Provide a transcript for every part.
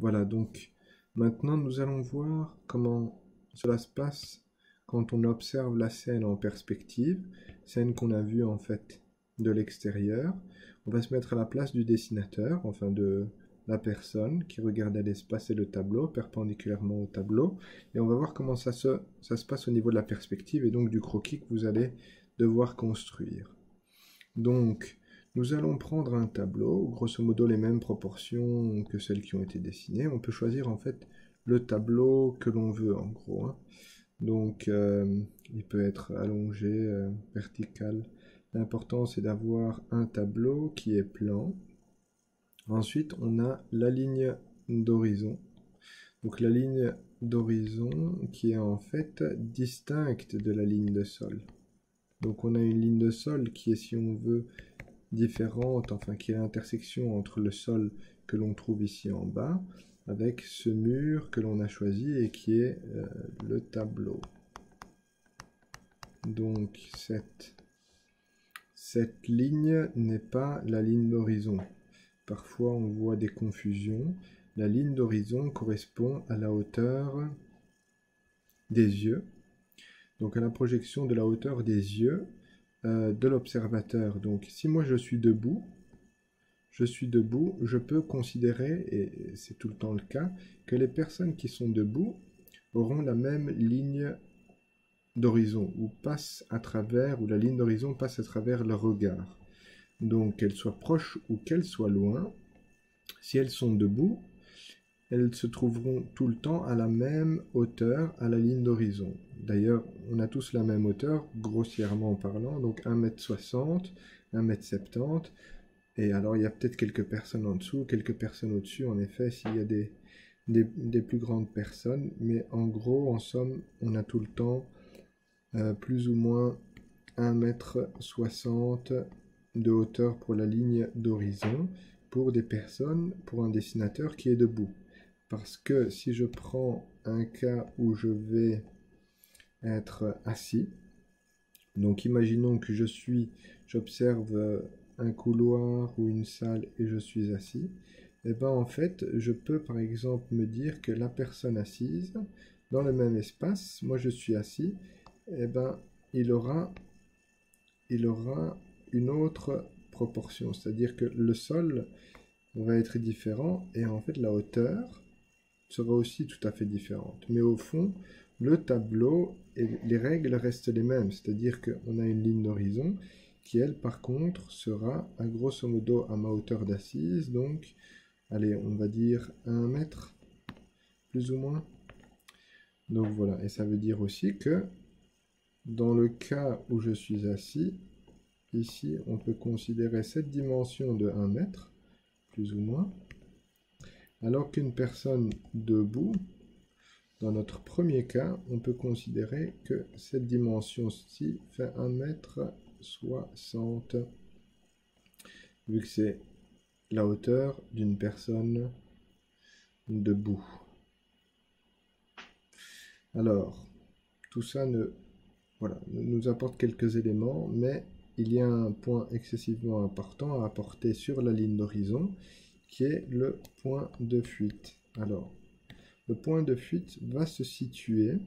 Voilà, donc maintenant nous allons voir comment cela se passe quand on observe la scène en perspective, scène qu'on a vue en fait de l'extérieur. On va se mettre à la place du dessinateur, enfin de la personne qui regardait l'espace et le tableau, perpendiculairement au tableau, et on va voir comment ça se passe au niveau de la perspective et donc du croquis que vous allez devoir construire. Donc, nous allons prendre un tableau, grosso modo les mêmes proportions que celles qui ont été dessinées. On peut choisir en fait le tableau que l'on veut en gros, hein. Donc, il peut être allongé, vertical. L'important c'est d'avoir un tableau qui est plan. Ensuite, on a la ligne d'horizon. Donc la ligne d'horizon qui est en fait distincte de la ligne de sol. Donc on a une ligne de sol qui est, si on veut, différente, enfin qui est l'intersection entre le sol que l'on trouve ici en bas, avec ce mur que l'on a choisi et qui est le tableau. Donc cette ligne n'est pas la ligne d'horizon. Parfois on voit des confusions. La ligne d'horizon correspond à la hauteur des yeux, donc à la projection de la hauteur des yeux de l'observateur. Donc si moi je suis debout, je peux considérer, et c'est tout le temps le cas, que les personnes qui sont debout auront la même ligne d'horizon, ou la ligne d'horizon passe à travers leur regard. Donc qu'elles soient proches ou qu'elles soient loin, si elles sont debout, elles se trouveront tout le temps à la même hauteur à la ligne d'horizon. D'ailleurs, on a tous la même hauteur, grossièrement parlant, donc 1m60, 1m70. Et alors, il y a peut-être quelques personnes en dessous, quelques personnes au-dessus, en effet, s'il y a des plus grandes personnes. Mais en gros, en somme, on a tout le temps plus ou moins 1m60 de hauteur pour la ligne d'horizon pour des personnes, pour un dessinateur qui est debout. Parce que si je prends un cas où je vais être assis, donc imaginons que j'observe un couloir ou une salle et je suis assis, et bien en fait je peux par exemple me dire que la personne assise dans le même espace, moi je suis assis, et ben il aura une autre proportion, c'est-à-dire que le sol va être différent et en fait la hauteur sera aussi tout à fait différente. Mais au fond, le tableau et les règles restent les mêmes, c'est-à-dire qu'on a une ligne d'horizon qui, elle, par contre, sera à grosso modo à ma hauteur d'assise, donc, allez, on va dire 1 mètre, plus ou moins. Donc voilà, et ça veut dire aussi que dans le cas où je suis assis, ici, on peut considérer cette dimension de 1 mètre, plus ou moins, alors qu'une personne debout, dans notre premier cas, on peut considérer que cette dimension-ci fait 1m60, vu que c'est la hauteur d'une personne debout. Alors, tout ça nous apporte quelques éléments, mais il y a un point excessivement important à apporter sur la ligne d'horizon, qui est le point de fuite. Alors, le point de fuite va se situer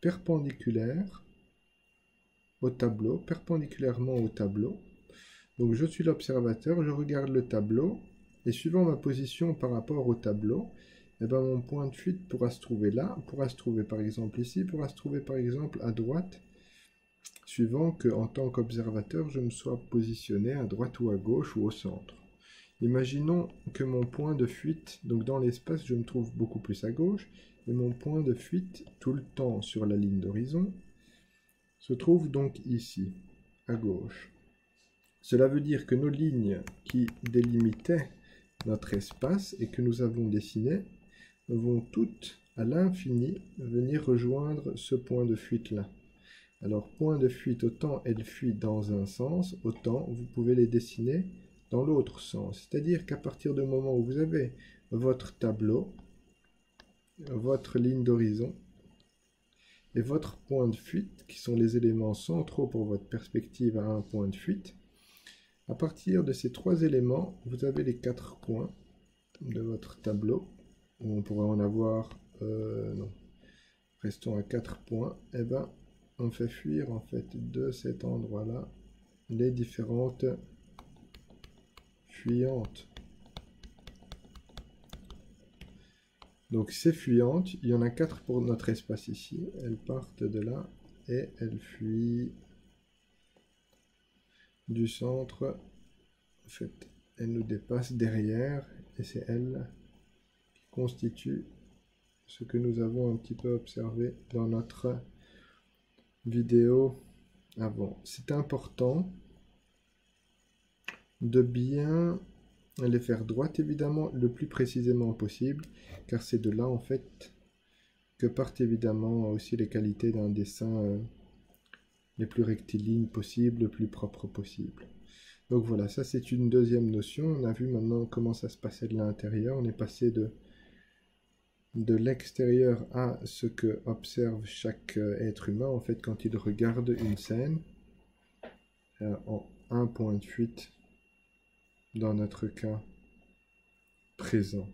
perpendiculaire au tableau, perpendiculairement au tableau. Donc je suis l'observateur, je regarde le tableau, et suivant ma position par rapport au tableau, eh ben mon point de fuite pourra se trouver là, pourra se trouver par exemple ici, pourra se trouver par exemple à droite, suivant que en tant qu'observateur, je me sois positionné à droite ou à gauche ou au centre. Imaginons que mon point de fuite, donc dans l'espace, je me trouve beaucoup plus à gauche, et mon point de fuite, tout le temps sur la ligne d'horizon, se trouve donc ici, à gauche. Cela veut dire que nos lignes qui délimitaient notre espace et que nous avons dessiné vont toutes, à l'infini, venir rejoindre ce point de fuite-là. Alors, point de fuite, autant elles fuient dans un sens, autant vous pouvez les dessiner dans l'autre sens. C'est-à-dire qu'à partir du moment où vous avez votre tableau, votre ligne d'horizon et votre point de fuite, qui sont les éléments centraux pour votre perspective à un point de fuite, à partir de ces trois éléments, vous avez les 4 coins de votre tableau on pourrait en avoir, non, restons à 4 points, et ben on fait fuir en fait de cet endroit-là les différentes fuyantes. Donc ces fuyantes, il y en a 4 pour notre espace ici, elles partent de là et elles fuient du centre. En fait, elles nous dépassent derrière et c'est elles qui constituent ce que nous avons un petit peu observé dans notre vidéo avant. C'est important de bien les faire droites évidemment le plus précisément possible car c'est de là en fait que partent évidemment aussi les qualités d'un dessin les plus rectilignes possibles, le plus propre possible. Donc voilà, ça c'est une deuxième notion. On a vu maintenant comment ça se passait de l'intérieur. On est passé de l'extérieur à ce que observe chaque être humain en fait quand il regarde une scène en un point de fuite dans notre cas présent.